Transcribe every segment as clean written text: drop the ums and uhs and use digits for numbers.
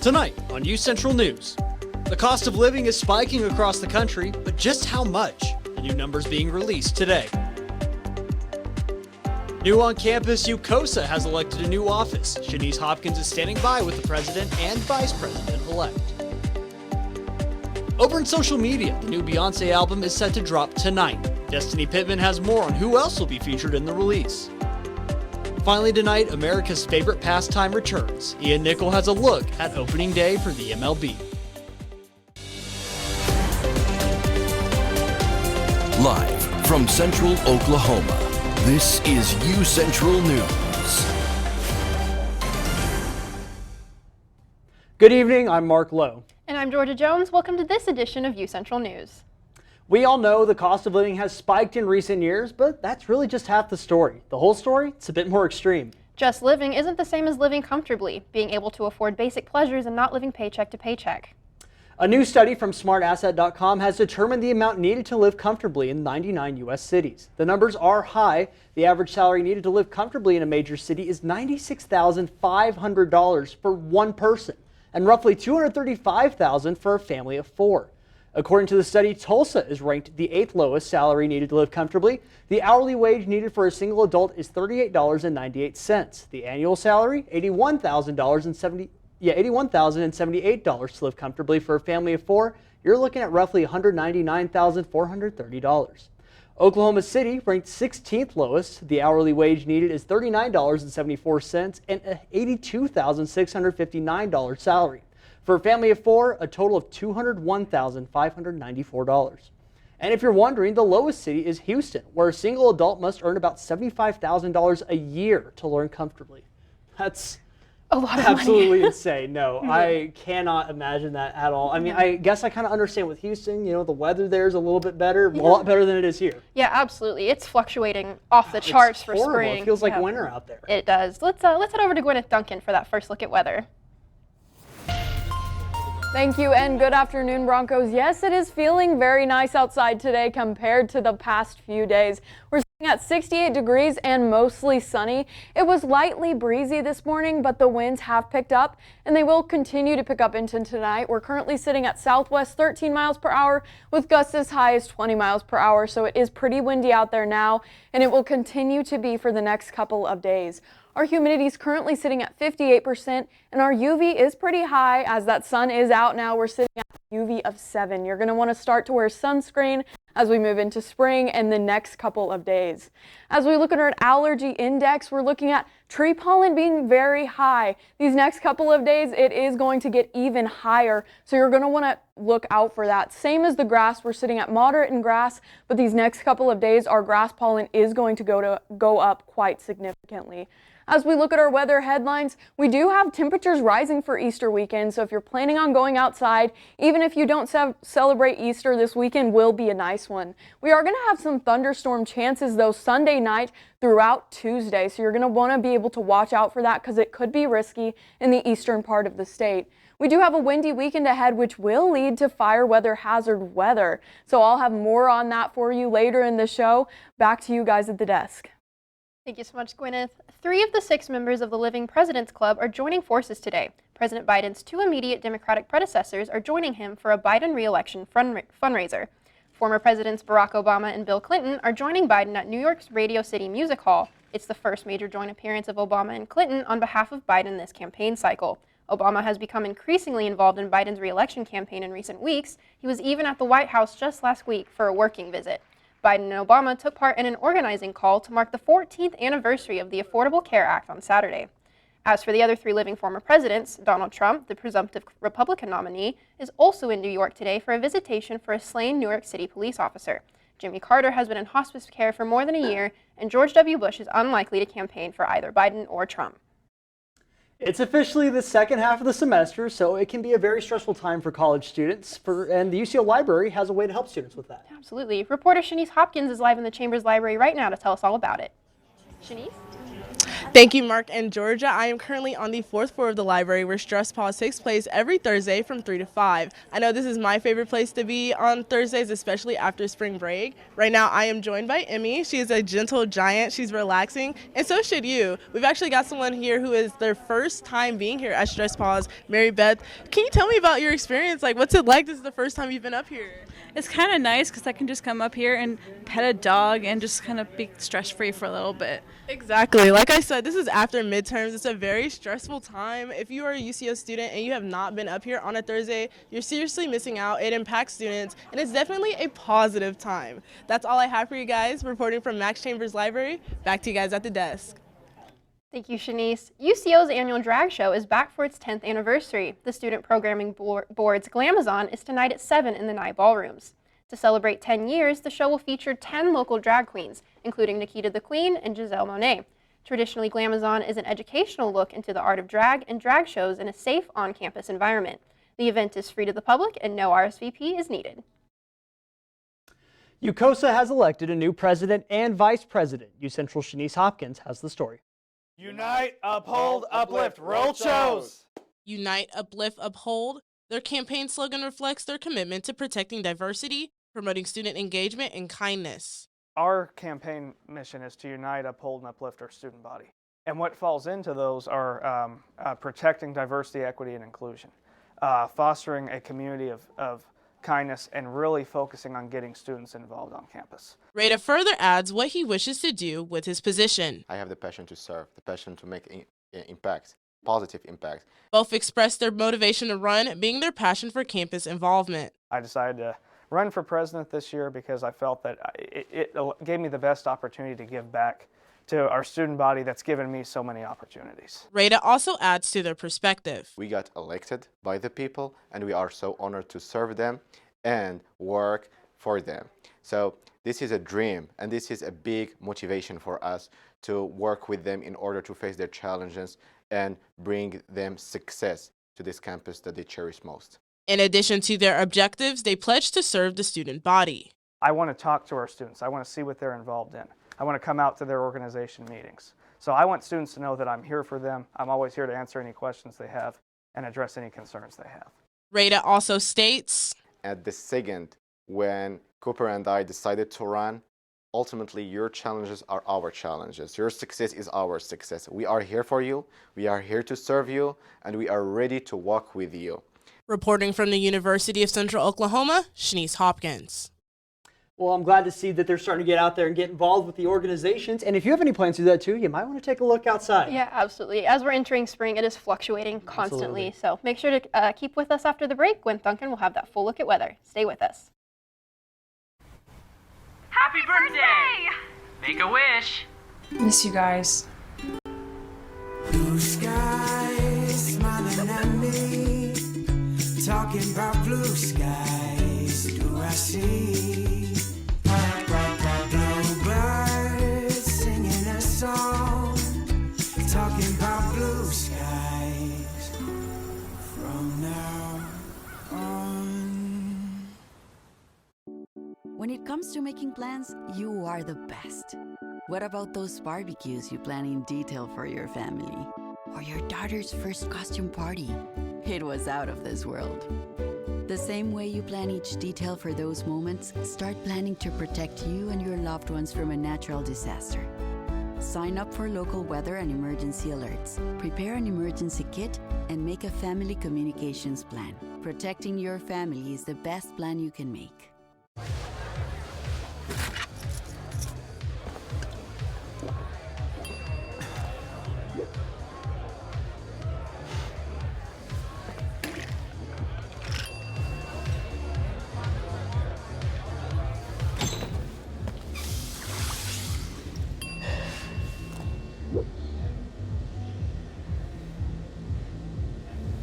Tonight on UCentral News, the cost of living is spiking across the country, but just how much? The new numbers being released today. New on campus, UCOSA has elected a new office. Shanice Hopkins is standing by with the president and vice president-elect. Over in social media, the new Beyonce album is set to drop tonight. Destiny Pittman has more on who else will be featured in the release. Finally tonight, America's favorite pastime returns. Ian Nickel has a look at opening day for the MLB. Live from Central Oklahoma, this is UCentral News. Good evening, I'm Mark Lowe. And I'm Georgia Jones. Welcome to this edition of UCentral News. We all know the cost of living has spiked in recent years, but that's really just half the story. The whole story? It's a bit more extreme. Just living isn't the same as living comfortably, being able to afford basic pleasures and not living paycheck to paycheck. A new study from smartasset.com has determined the amount needed to live comfortably in 99 U.S. cities. The numbers are high. The average salary needed to live comfortably in a major city is $96,500 for one person, and roughly $235,000 for a family of four. According to the study, Tulsa is ranked the 8th lowest salary needed to live comfortably. The hourly wage needed for a single adult is $38.98. The annual salary, $81,078 to live comfortably for a family of four. You're looking at roughly $199,430. Oklahoma City, ranked 16th lowest. The hourly wage needed is $39.74 and an $82,659 salary. For a family of four, a total of $201,594. And if you're wondering, the lowest city is Houston, where a single adult must earn about $75,000 a year to learn comfortably. That's a lot of absolutely money. insane. No, I cannot imagine that at all. I mean, I guess I kind of understand with Houston, you know, the weather there is a little bit better, a lot better than it is here. Yeah, absolutely. It's fluctuating off the charts for horrible. spring. It feels like winter out there. It does. Let's head over to Gwyneth Duncan for that first look at weather. Thank you and good afternoon, Broncos. Yes, it is feeling very nice outside today compared to the past few days. We're sitting at 68 degrees and mostly sunny. It was lightly breezy this morning, but the winds have picked up and they will continue to pick up into tonight. We're currently sitting at southwest 13 miles per hour with gusts as high as 20 miles per hour. So it is pretty windy out there now, and it will continue to be for the next couple of days. Our humidity is currently sitting at 58%, and our UV is pretty high as that sun is out now. We're sitting at a UV of 7. You're going to want to start to wear sunscreen as we move into spring and the next couple of days. As we look at our allergy index, we're looking at tree pollen being very high. These next couple of days, it is going to get even higher, so you're going to want to look out for that. Same as the grass, we're sitting at moderate in grass, but these next couple of days, our grass pollen is going to go up quite significantly. As we look at our weather headlines, we do have temperatures rising for Easter weekend, so if you're planning on going outside, even if you don't celebrate Easter, this weekend will be a nice one. We are going to have some thunderstorm chances, though, Sunday night throughout Tuesday, so you're going to want to be able to watch out for that because it could be risky in the eastern part of the state. We do have a windy weekend ahead, which will lead to fire weather hazard weather, so I'll have more on that for you later in the show. Back to you guys at the desk. Thank you so much, Gwyneth. 3 of the 6 members of the Living Presidents Club are joining forces today. President Biden's 2 immediate Democratic predecessors are joining him for a Biden re-election fundraiser. Former Presidents Barack Obama and Bill Clinton are joining Biden at New York's Radio City Music Hall. It's the first major joint appearance of Obama and Clinton on behalf of Biden this campaign cycle. Obama has become increasingly involved in Biden's re-election campaign in recent weeks. He was even at the White House just last week for a working visit. Biden and Obama took part in an organizing call to mark the 14th anniversary of the Affordable Care Act on Saturday. As for the other 3 living former presidents, Donald Trump, the presumptive Republican nominee, is also in New York today for a visitation for a slain New York City police officer. Jimmy Carter has been in hospice care for more than a year, and George W. Bush is unlikely to campaign for either Biden or Trump. It's officially the second half of the semester, so it can be a very stressful time for college students, and the UCO Library has a way to help students with that. Absolutely. Reporter Shanice Hopkins is live in the Chambers Library right now to tell us all about it. Shanice? Thank you, Mark and Georgia. I am currently on the 4th floor of the library where Stress Pause takes place every Thursday from 3 to 5. I know this is my favorite place to be on Thursdays, especially after spring break. Right now, I am joined by Emmy. She is a gentle giant. She's relaxing, and so should you. We've actually got someone here who is their first time being here at Stress Pause, Mary Beth. Can you tell me about your experience? Like, what's it like? This is the first time you've been up here. It's kind of nice because I can just come up here and pet a dog and just kind of be stress-free for a little bit. Exactly. Like I said, this is after midterms. It's a very stressful time. If you are a UCO student and you have not been up here on a Thursday, you're seriously missing out. It impacts students, and it's definitely a positive time. That's all I have for you guys. Reporting from Max Chambers Library. Back to you guys at the desk. Thank you, Shanice. UCO's annual drag show is back for its 10th anniversary. The Student Programming Board's Glamazon is tonight at 7 in the Nye Ballrooms. To celebrate 10 years, the show will feature 10 local drag queens, including Nikita the Queen and Giselle Monet. Traditionally, Glamazon is an educational look into the art of drag and drag shows in a safe on-campus environment. The event is free to the public and no RSVP is needed. UCOSA has elected a new president and vice president. UCentral Shanice Hopkins has the story. Unite, uphold, uplift, roll shows. Unite, uplift, uphold. Their campaign slogan reflects their commitment to protecting diversity, promoting student engagement, and kindness. Our campaign mission is to unite, uphold, and uplift our student body. And what falls into those are protecting diversity, equity, and inclusion, fostering a community of kindness, and really focusing on getting students involved on campus. Rada further adds what he wishes to do with his position. I have the passion to serve, the passion to make impact, positive impact. Both expressed their motivation to run, being their passion for campus involvement. I decided to run for president this year because I felt that it gave me the best opportunity to give back to our student body that's given me so many opportunities. Rada also adds to their perspective. We got elected by the people, and we are so honored to serve them and work for them. So this is a dream, and this is a big motivation for us to work with them in order to face their challenges and bring them success to this campus that they cherish most. In addition to their objectives, they pledge to serve the student body. I want to talk to our students. I want to see what they're involved in. I want to come out to their organization meetings. So I want students to know that I'm here for them. I'm always here to answer any questions they have and address any concerns they have. Rada also states, at the second when Cooper and I decided to run, ultimately your challenges are our challenges. Your success is our success. We are here for you. We are here to serve you, and we are ready to walk with you. Reporting from the University of Central Oklahoma, Shanice Hopkins. Well, I'm glad to see that they're starting to get out there and get involved with the organizations. And if you have any plans to do that too, you might want to take a look outside. Yeah, absolutely. As we're entering spring, it is fluctuating constantly. Absolutely. So make sure to keep with us after the break when Duncan will have that full look at weather. Stay with us. Happy birthday! Make a wish. Miss you guys. Blue skies smiling at me, talking about blue skies. Do I see? Bluebirds singing a song, talking about blue skies from now on. When it comes to making plans, you are the best. What about those barbecues you plan in detail for your family? Or your daughter's first costume party? It was out of this world. The same way you plan each detail for those moments, start planning to protect you and your loved ones from a natural disaster. Sign up for local weather and emergency alerts. Prepare an emergency kit and make a family communications plan. Protecting your family is the best plan you can make.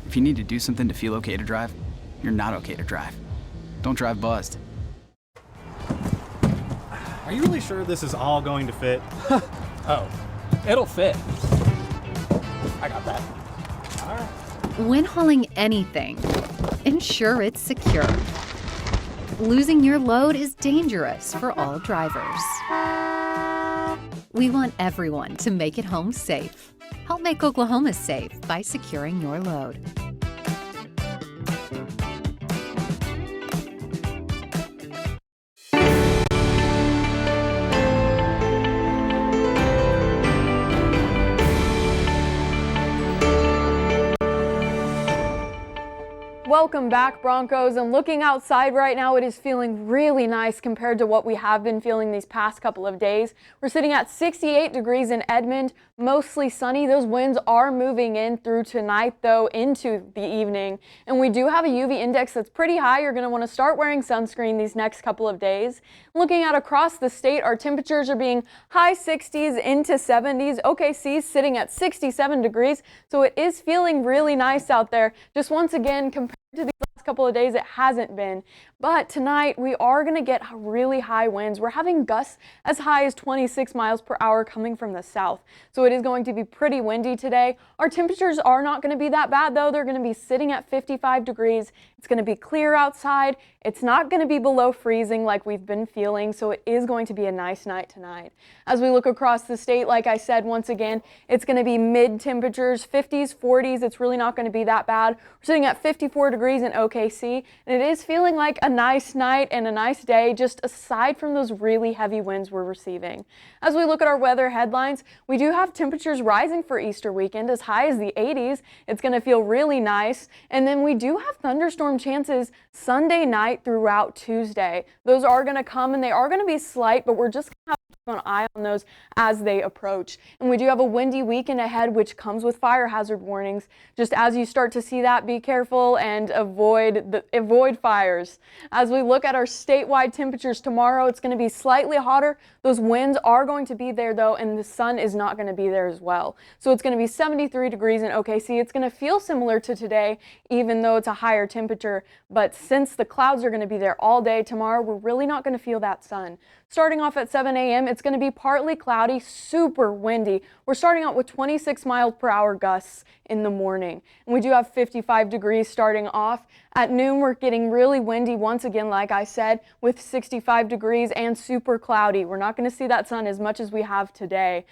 If you need to do something to feel okay to drive, you're not okay to drive. Don't drive buzzed. Are you really sure this is all going to fit? Oh, it'll fit. I got that. All right. When hauling anything, ensure it's secure. Losing your load is dangerous for all drivers. We want everyone to make it home safe. Help make Oklahoma safe by securing your load. Welcome back, Broncos, and looking outside right now, it is feeling really nice compared to what we have been feeling these past couple of days. We're sitting at 68 degrees in Edmond, mostly sunny. Those winds are moving in through tonight, though, into the evening, and we do have a UV index that's pretty high. You're going to want to start wearing sunscreen these next couple of days. Looking at across the state, our temperatures are being high 60s into 70s. OKC sitting at 67 degrees, so it is feeling really nice out there. Just once again, compared to these last couple of days, it hasn't been. But tonight we are going to get really high winds. We're having gusts as high as 26 miles per hour coming from the south. So it is going to be pretty windy today. Our temperatures are not going to be that bad though. They're going to be sitting at 55 degrees. It's going to be clear outside. It's not going to be below freezing like we've been feeling. So it is going to be a nice night tonight. As we look across the state, like I said, once again, it's going to be mid temperatures, 50s, 40s. It's really not going to be that bad. We're sitting at 54 degrees in OKC, and it is feeling like a nice night and a nice day, just aside from those really heavy winds we're receiving. As we look at our weather headlines, we do have temperatures rising for Easter weekend as high as the 80s. It's going to feel really nice. And then we do have thunderstorm chances Sunday night throughout Tuesday. Those are going to come and they are going to be slight, but we're just going to have an eye on those as they approach. And we do have a windy weekend ahead, which comes with fire hazard warnings. Just as you start to see that, be careful and avoid fires. As we look at our statewide temperatures tomorrow, it's going to be slightly hotter. Those winds are going to be there though, and the sun is not going to be there as well. So it's going to be 73 degrees in OKC. It's going to feel similar to today, even though it's a higher temperature. But since the clouds are going to be there all day tomorrow, we're really not going to feel that sun. Starting off at 7 a.m., it's going to be partly cloudy, super windy. We're starting out with 26 miles per hour gusts in the morning. And we do have 55 degrees starting off. At noon, we're getting really windy once again, like I said, with 65 degrees and super cloudy. We're not going to see that sun as much as we have today,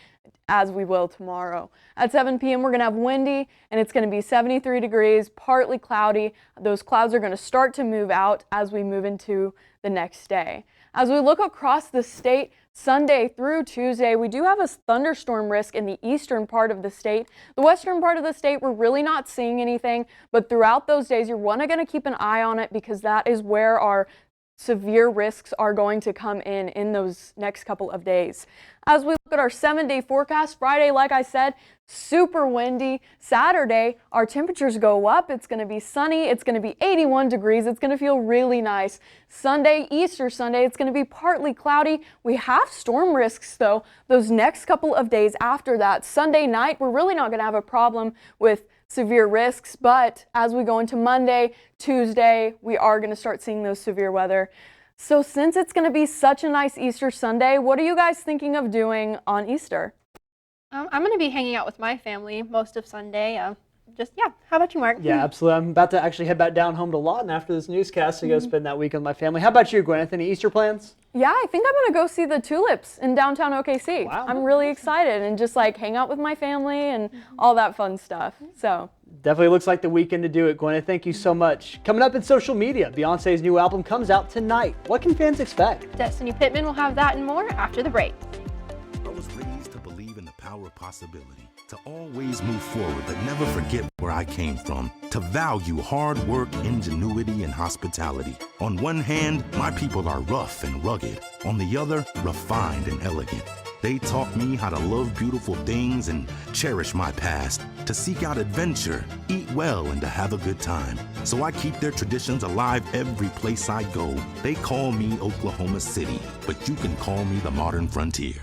as we will tomorrow. At 7 p.m., we're going to have windy, and it's going to be 73 degrees, partly cloudy. Those clouds are going to start to move out as we move into the next day. As we look across the state, Sunday through Tuesday, we do have a thunderstorm risk in the eastern part of the state. The western part of the state, we're really not seeing anything, but throughout those days, you're going to keep an eye on it because that is where our severe risks are going to come in those next couple of days. As we look at our 7-day forecast, Friday, like I said, super windy. Saturday, our temperatures go up. It's going to be sunny. It's going to be 81 degrees. It's going to feel really nice. Sunday, Easter Sunday, it's going to be partly cloudy. We have storm risks, though, those next couple of days after that. Sunday night, we're really not going to have a problem with severe risks, but as we go into Monday, Tuesday, we are going to start seeing those severe weather. So since it's going to be such a nice Easter Sunday, what are you guys thinking of doing on Easter? I'm going to be hanging out with my family most of Sunday. How about you, Mark? Yeah, absolutely. I'm about to actually head back down home to Lawton after this newscast to go spend that week with my family. How about you, Gwyneth? Any Easter plans? Yeah, I think I'm going to go see the tulips in downtown OKC. Wow. I'm really excited and just like hang out with my family and all that fun stuff. So definitely looks like the weekend to do it, Gwyneth. Thank you so much. Coming up in social media, Beyonce's new album comes out tonight. What can fans expect? Destiny Pittman will have that and more after the break. I was raised to believe in the power of possibility, to always move forward but never forget where I came from, to value hard work, ingenuity, and hospitality. On one hand, my people are rough and rugged. On the other, refined and elegant. They taught me how to love beautiful things and cherish my past, to seek out adventure, eat well, and to have a good time. So I keep their traditions alive every place I go. They call me Oklahoma City, but you can call me the modern frontier.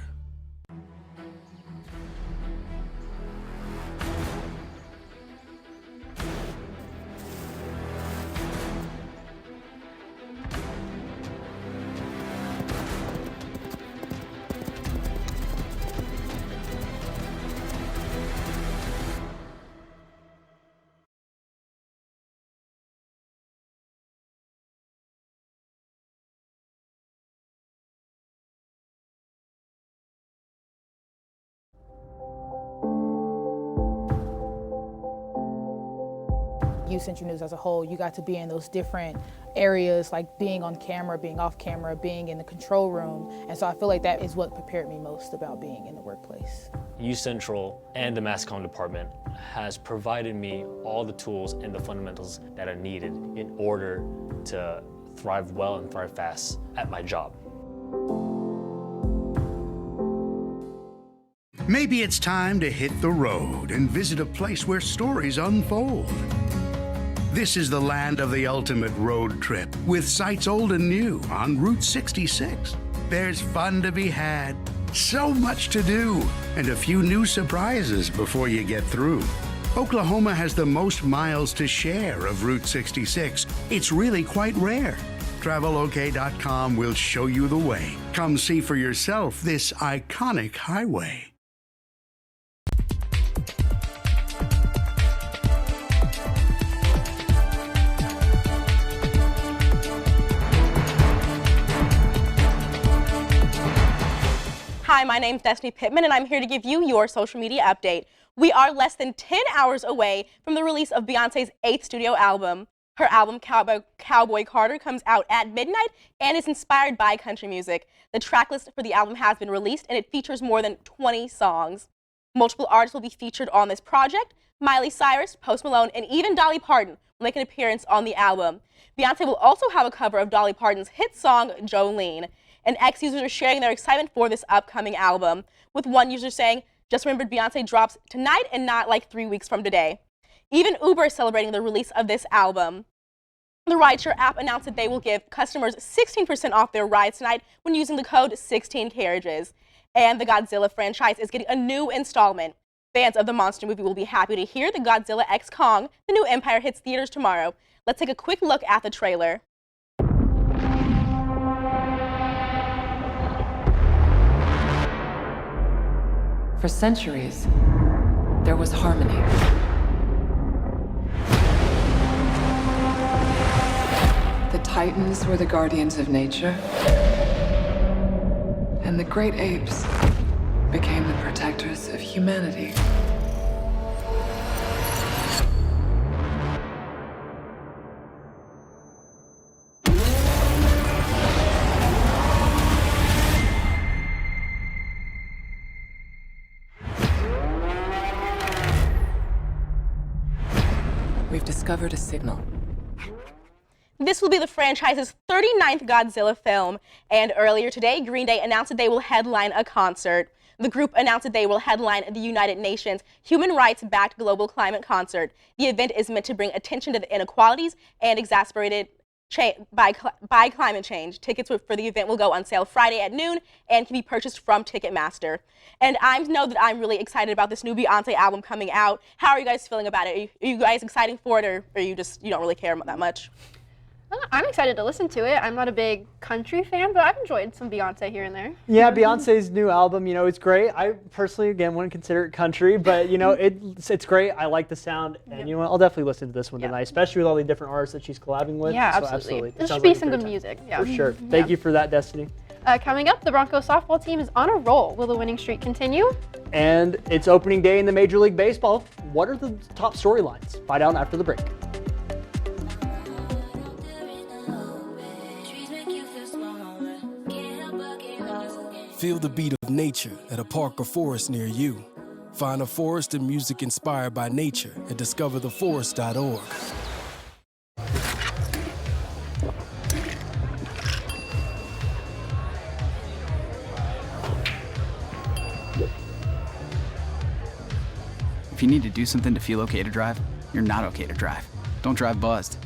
UCentral News as a whole, you got to be in those different areas, like being on camera, being off camera, being in the control room. And so I feel like that is what prepared me most about being in the workplace. UCentral and the mass comm department has provided me all the tools and the fundamentals that are needed in order to thrive well and thrive fast at my job. Maybe it's time to hit the road and visit a place where stories unfold. This is the land of the ultimate road trip, with sights old and new on Route 66. There's fun to be had, so much to do, and a few new surprises before you get through. Oklahoma has the most miles to share of Route 66. It's really quite rare. TravelOK.com will show you the way. Come see for yourself this iconic highway. Hi, my name's Destiny Pittman, and I'm here to give you your social media update. We are less than 10 hours away from the release of Beyonce's 8th studio album. Her album, Cowboy Carter, comes out at midnight and is inspired by country music. The tracklist for the album has been released, and it features more than 20 songs. Multiple artists will be featured on this project. Miley Cyrus, Post Malone, and even Dolly Parton will make an appearance on the album. Beyonce will also have a cover of Dolly Parton's hit song, Jolene. And ex-users are sharing their excitement for this upcoming album, with one user saying, "Just remembered Beyonce drops tonight and not like 3 weeks from today." Even Uber is celebrating the release of this album. The rideshare app announced that they will give customers 16% off their rides tonight when using the code 16carriages. And the Godzilla franchise is getting a new installment. Fans of the monster movie will be happy to hear that Godzilla x Kong, The New Empire, hits theaters tomorrow. Let's take a quick look at the trailer. For centuries, there was harmony. The Titans were the guardians of nature, and the great apes became the protectors of humanity. We've discovered a signal. This will be the franchise's 39th Godzilla film, and earlier today, Green Day announced that they will headline a concert. The group announced that they will headline the United Nations Human Rights-backed Global Climate Concert. The event is meant to bring attention to the inequalities and exacerbated by climate change. Tickets for the event will go on sale Friday at noon and can be purchased from Ticketmaster. And I know that I'm really excited about this new Beyonce album coming out. How are you guys feeling about it? Are you guys excited for it, or you don't really care that much? I'm excited to listen to it. I'm not a big country fan, but I've enjoyed some Beyonce here and there. Yeah, Beyonce's new album, it's great. I personally, again, wouldn't consider it country, but, it's great. I like the sound, and, I'll definitely listen to this one tonight, especially with all the different artists that she's collabing with. Yeah, so absolutely. It This sounds should be like a some great good time. music. Yeah. For sure. Thank you for that, Destiny. Coming up, the Broncos softball team is on a roll. Will the winning streak continue? And it's opening day in the Major League Baseball. What are the top storylines? Find out after the break. Feel the beat of nature at a park or forest near you. Find a forest and music inspired by nature at discovertheforest.org. If you need to do something to feel okay to drive, you're not okay to drive. Don't drive buzzed.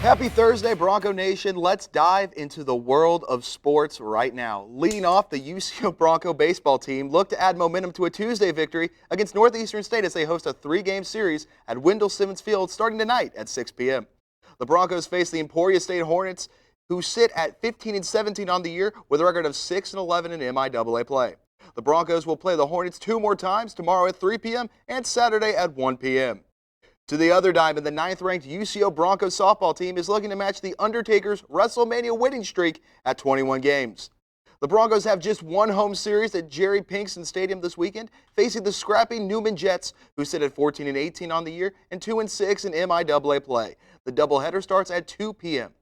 Happy Thursday, Bronco Nation. Let's dive into the world of sports right now. Leading off, the UCO Bronco baseball team look to add momentum to a Tuesday victory against Northeastern State as they host a 3-game series at Wendell Simmons Field starting tonight at 6 p.m. The Broncos face the Emporia State Hornets, who sit at 15-17 on the year with a record of 6-11 in MIAA play. The Broncos will play the Hornets 2 more times, tomorrow at 3 p.m. and Saturday at 1 p.m. To the other diamond, the 9th-ranked UCO Broncos softball team is looking to match the Undertaker's WrestleMania winning streak at 21 games. The Broncos have just one home series at Jerry Pinkston Stadium this weekend, facing the scrappy Newman Jets, who sit at 14-18 on the year and 2-6 in MIAA play. The doubleheader starts at 2 p.m.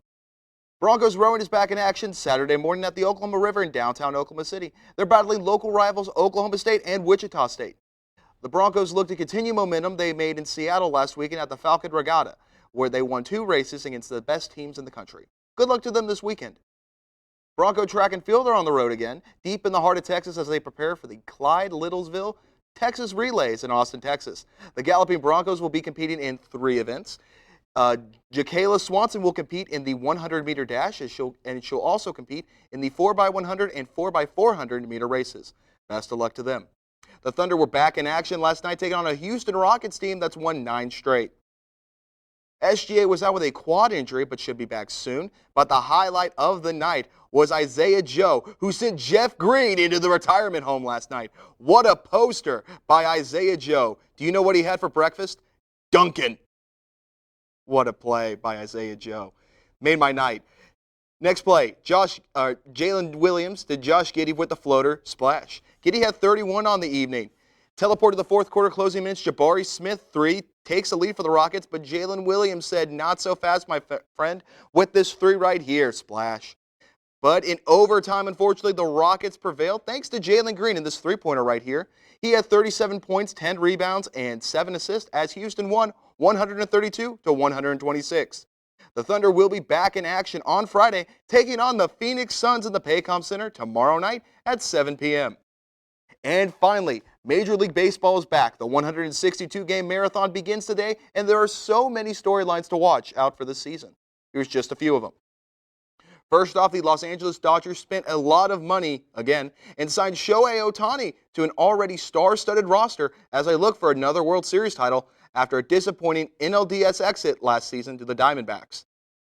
Broncos rowing is back in action Saturday morning at the Oklahoma River in downtown Oklahoma City. They're battling local rivals Oklahoma State and Wichita State. The Broncos look to continue momentum they made in Seattle last weekend at the Falcon Regatta, where they won 2 races against the best teams in the country. Good luck to them this weekend. Bronco track and field are on the road again, deep in the heart of Texas as they prepare for the Clyde-Littlesville Texas Relays in Austin, Texas. The Galloping Broncos will be competing in 3 events. Jacayla Swanson will compete in the 100-meter dash, and she'll also compete in the 4x100 and 4x400-meter races. Best of luck to them. The Thunder were back in action last night, taking on a Houston Rockets team that's won 9 straight. SGA was out with a quad injury, but should be back soon. But the highlight of the night was Isaiah Joe, who sent Jeff Green into the retirement home last night. What a poster by Isaiah Joe. Do you know what he had for breakfast? Dunkin'. What a play by Isaiah Joe. Made my night. Next play, Jalen Williams to Josh Giddey with the floater splash. Giddey had 31 on the evening. Teleport to the 4th quarter closing minutes, Jabari Smith, 3, takes a lead for the Rockets, but Jalen Williams said, not so fast, my friend, with this 3 right here, splash. But in overtime, unfortunately, the Rockets prevailed thanks to Jalen Green in this 3-pointer right here. He had 37 points, 10 rebounds, and 7 assists as Houston won 132-126. The Thunder will be back in action on Friday, taking on the Phoenix Suns in the Paycom Center tomorrow night at 7 p.m. And finally, Major League Baseball is back. The 162-game marathon begins today, and there are so many storylines to watch out for this season. Here's just a few of them. First off, the Los Angeles Dodgers spent a lot of money, again, and signed Shohei Ohtani to an already star-studded roster as they look for another World Series title after a disappointing NLDS exit last season to the Diamondbacks.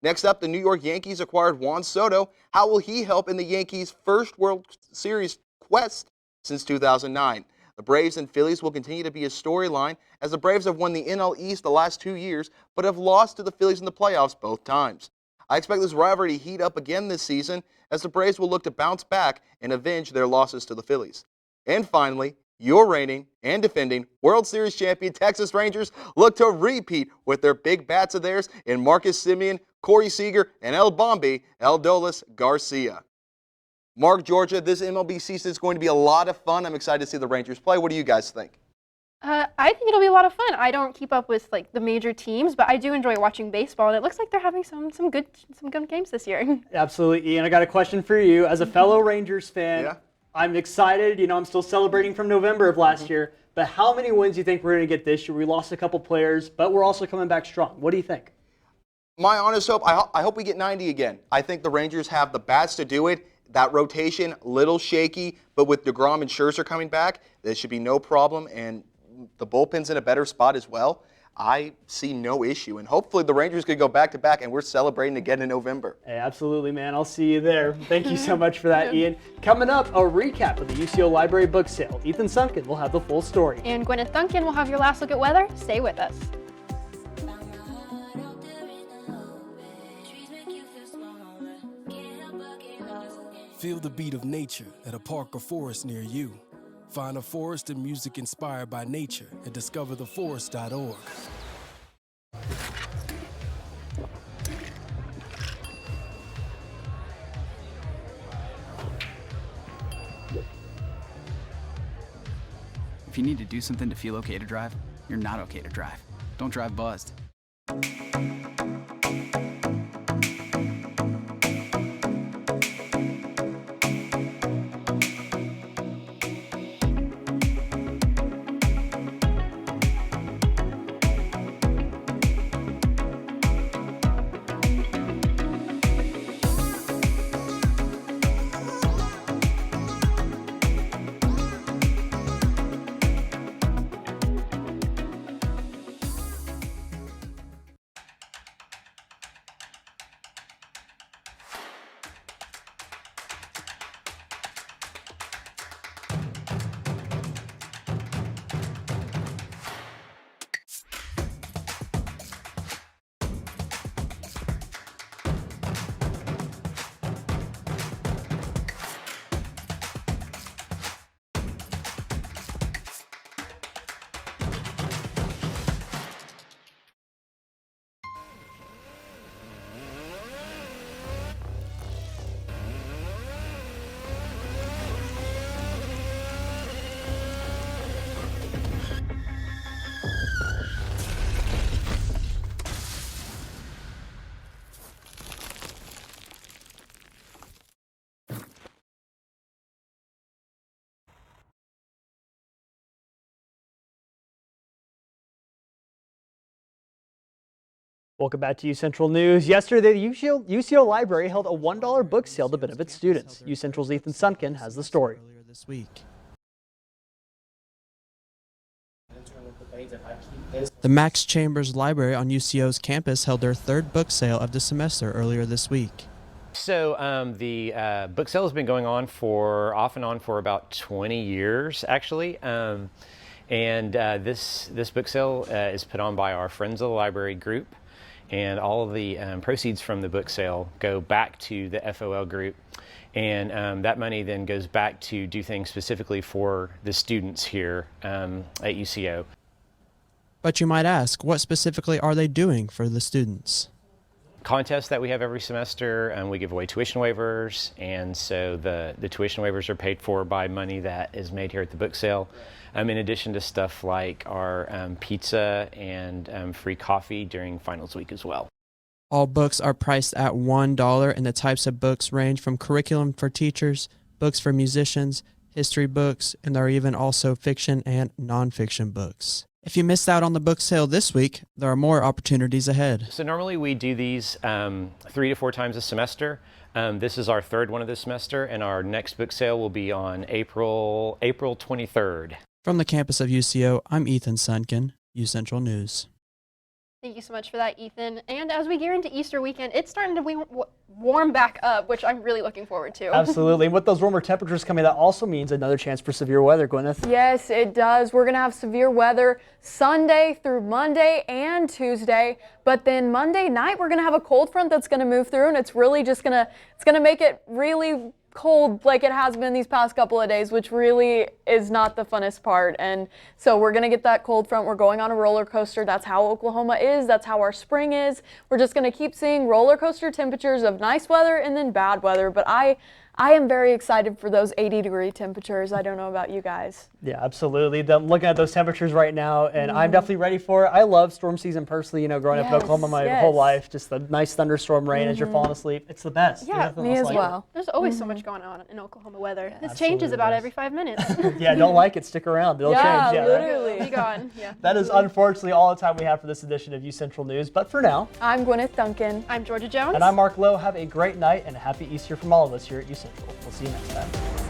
Next up, the New York Yankees acquired Juan Soto. How will he help in the Yankees' first World Series quest since 2009? The Braves and Phillies will continue to be a storyline as the Braves have won the NL East the last 2 years, but have lost to the Phillies in the playoffs both times. I expect this rivalry to heat up again this season as the Braves will look to bounce back and avenge their losses to the Phillies. And finally, your reigning and defending World Series champion Texas Rangers look to repeat with their big bats of theirs in Marcus Semien, Corey Seager, and El Bombi Eldolis Garcia. Mark, Georgia, this MLB season is going to be a lot of fun. I'm excited to see the Rangers play. What do you guys think? I think it'll be a lot of fun. I don't keep up with the major teams, but I do enjoy watching baseball, and it looks like they're having some good games this year. Absolutely, Ian. I got a question for you. As a fellow Rangers fan, I'm excited. I'm still celebrating from November of last year. But how many wins do you think we're going to get this year? We lost a couple players, but we're also coming back strong. What do you think? My honest hope, I hope we get 90 again. I think the Rangers have the bats to do it. That rotation, little shaky, but with DeGrom and Scherzer coming back, there should be no problem. And the bullpen's in a better spot as well. I see no issue, and hopefully the Rangers could go back-to-back, and we're celebrating again in November. Hey, absolutely, man. I'll see you there. Thank you so much for that, Ian. Coming up, a recap of the UCO Library book sale. Ethan Sunken will have the full story. And Gwyneth Duncan will have your last look at weather. Stay with us. Feel the beat of nature at a park or forest near you. Find a forest and music inspired by nature at discovertheforest.org. If you need to do something to feel okay to drive, you're not okay to drive. Don't drive buzzed. Welcome back to UCentral News. Yesterday, the UCO Library held a $1 book sale to benefit students. UCentral's Ethan Sunken has the story. This week. The Max Chambers Library on UCO's campus held their third book sale of the semester earlier this week. So the book sale has been going on off and on for about 20 years, actually. This book sale is put on by our Friends of the Library group, and all of the proceeds from the book sale go back to the FOL group, and that money then goes back to do things specifically for the students here at UCO. But you might ask, what specifically are they doing for the students? Contests that we have every semester, and we give away tuition waivers, and so the tuition waivers are paid for by money that is made here at the book sale, in addition to stuff like our pizza and free coffee during finals week as well. All books are priced at $1, and the types of books range from curriculum for teachers, books for musicians, history books, and there are even also fiction and nonfiction books. If you missed out on the book sale this week, there are more opportunities ahead. So normally we do these 3 to 4 times a semester. This is our third one of this semester, and our next book sale will be on April 23rd. From the campus of UCO, I'm Ethan Sunken, UCentral News. Thank you so much for that, Ethan. And as we gear into Easter weekend, it's starting to warm back up, which I'm really looking forward to. Absolutely. And with those warmer temperatures coming, that also means another chance for severe weather, Gwyneth. Yes, it does. We're going to have severe weather Sunday through Monday and Tuesday. But then Monday night, we're going to have a cold front that's going to move through, and it's really just going to make it really cold like it has been these past couple of days, which really is not the funnest part. And so we're going to get that cold front. We're going on a roller coaster. That's how Oklahoma is. That's how our spring is. We're just going to keep seeing roller coaster temperatures of nice weather and then bad weather. But I am very excited for those 80-degree temperatures. I don't know about you guys. Yeah, absolutely. Looking at those temperatures right now, and I'm definitely ready for it. I love storm season personally, growing up in Oklahoma my whole life. Just the nice thunderstorm rain as you're falling asleep. It's the best. Yeah, me as well. There's always so much going on in Oklahoma weather. This changes about every 5 minutes. Yeah, don't like it, stick around. It'll change. Yeah, literally. Be gone. Yeah. That is unfortunately all the time we have for this edition of UCentral News. But for now, I'm Gwyneth Duncan. I'm Georgia Jones. And I'm Mark Lowe. Have a great night and a happy Easter from all of us here at UCentral. We'll see you next time.